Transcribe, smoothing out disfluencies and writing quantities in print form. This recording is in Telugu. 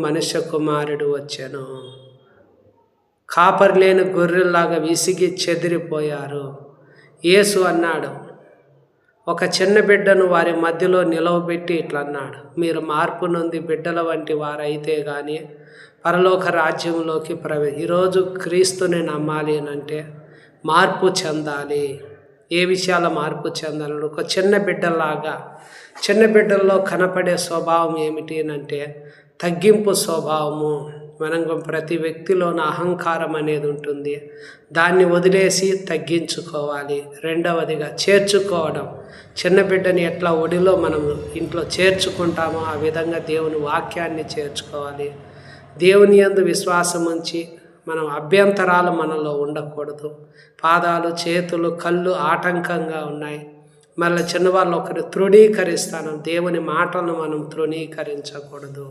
మనుష్య కుమారుడు వచ్చెను. కాపరి లేని గొర్రెల్లాగా విసిగి చెదిరిపోయారు. యేసు అన్నాడు, ఒక చిన్న బిడ్డను వారి మధ్యలో నిలవబెట్టి ఇట్లా అన్నాడు, మీరు మార్పు నొంది బిడ్డల వంటి వారైతే కానీ పరలోక రాజ్యంలోకి ఈరోజు క్రీస్తుని నమ్మాలి అంటే మార్పు చెందాలి. ఏ విషయాల మార్పు చెందాలి? ఒక చిన్న బిడ్డలాగా, చిన్న బిడ్డల్లో కనపడే స్వభావం ఏమిటి అంటే తగ్గింపు స్వభావము. మనం ప్రతి వ్యక్తిలోని అహంకారం అనేది ఉంటుంది, దాన్ని వదిలేసి తగ్గించుకోవాలి. రెండవదిగా చేర్చుకోవడం. చిన్న బిడ్డని ఎట్లా ఒడిలో మనం ఇంట్లో చేర్చుకుంటామో ఆ విధంగా దేవుని వాక్యాన్ని చేర్చుకోవాలి. దేవుని యందు విశ్వాసం ఉంచి మనం అభ్యంతరాలు మనలో ఉండకూడదు. పాదాలు, చేతులు, కళ్ళు ఆటంకంగా ఉన్నాయి, మళ్ళీ చిన్నవాళ్ళు ఒకరు తృణీకరిస్తాను. దేవుని మాటలను మనం తృణీకరించకూడదు.